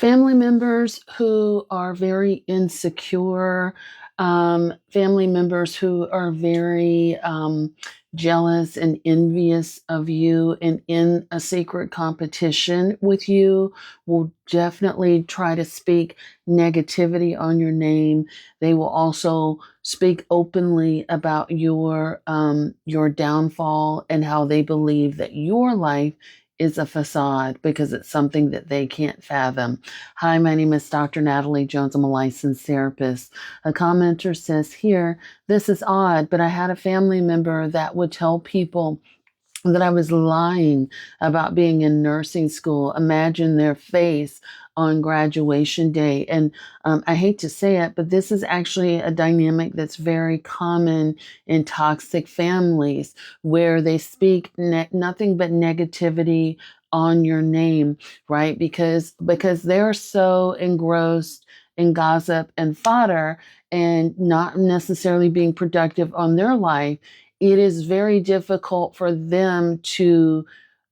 Family members who are very insecure, family members who are very jealous and envious of you and in a secret competition with you will definitely try to speak negativity on your name. They will also speak openly about your downfall and how they believe that your life is a facade because it's something that they can't fathom. Hi, my name is Dr. Natalie Jones. I'm a licensed therapist. A commenter says here, this is odd, but I had a family member that would tell people that I was lying about being in nursing school. Imagine their face on graduation day. And I hate to say it, but this is actually a dynamic that's very common in toxic families where they speak nothing but negativity on your name, right? Because they're so engrossed in gossip and fodder and not necessarily being productive on their life. It is very difficult for them to,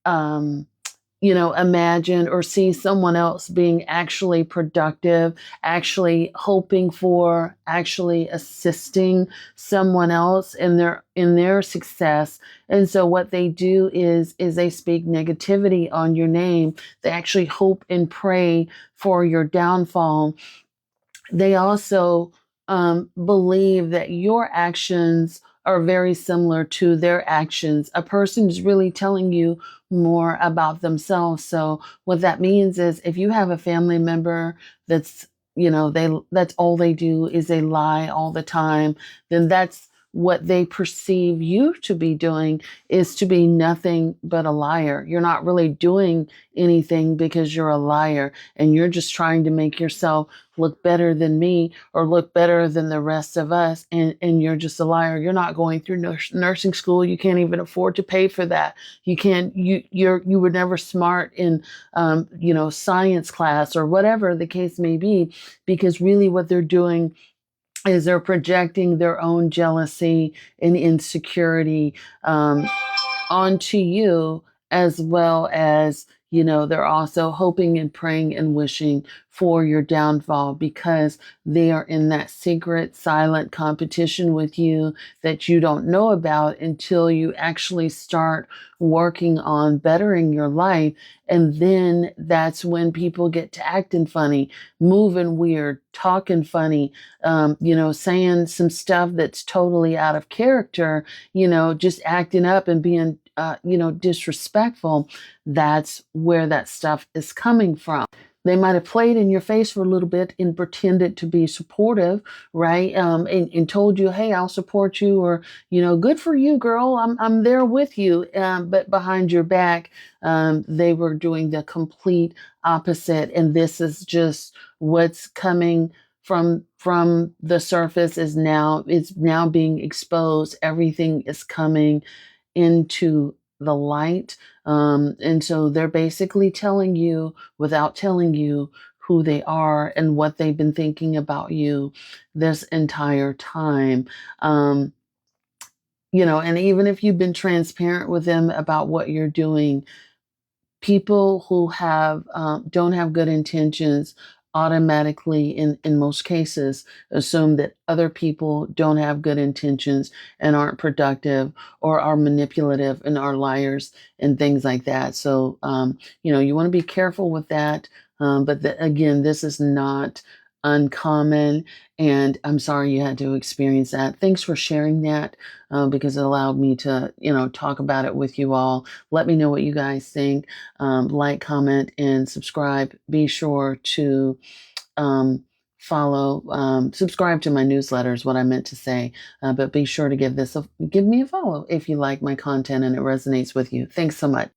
um, imagine or see someone else being actually productive, actually hoping for, actually assisting someone else in their success. And so what they do is they speak negativity on your name. They actually hope and pray for your downfall. They also believe that your actions are very similar to their actions. A person is really telling you more about themselves. So what that means is if you have a family member that's, that's all they do is they lie all the time, then that's what they perceive you to be doing is to be nothing but a liar. You're not really doing anything because you're a liar and you're just trying to make yourself look better than me or look better than the rest of us. And you're just a liar. You're not going through nursing school. You can't even afford to pay for that. You were never smart in, science class or whatever the case may be, because really what they're doing is they're projecting their own jealousy and insecurity onto you, as well as, they're also hoping and praying and wishing for your downfall because they are in that secret, silent competition with you that you don't know about until you actually start working on bettering your life. And then that's when people get to acting funny, moving weird, talking funny, saying some stuff that's totally out of character, just acting up and being disrespectful. That's where that stuff is coming from. They might have played in your face for a little bit and pretended to be supportive, right? And told you, hey, I'll support you, or, good for you, girl. I'm there with you. But behind your back, they were doing the complete opposite. And this is just what's coming from the surface is now being exposed. Everything is coming into the light. And so they're basically telling you without telling you who they are and what they've been thinking about you this entire time. And even if you've been transparent with them about what you're doing, people who have don't have good intentions automatically in most cases assume that other people don't have good intentions and aren't productive or are manipulative and are liars and things like that. So you want to be careful with that. Again, this is not uncommon, and I'm sorry you had to experience that. Thanks for sharing that, because it allowed me to talk about it with you all. Let me know what you guys think. Like, comment, and subscribe. Be sure to subscribe to my newsletter is what I meant to say. But be sure to give me a follow if you like my content and it resonates with you. Thanks so much.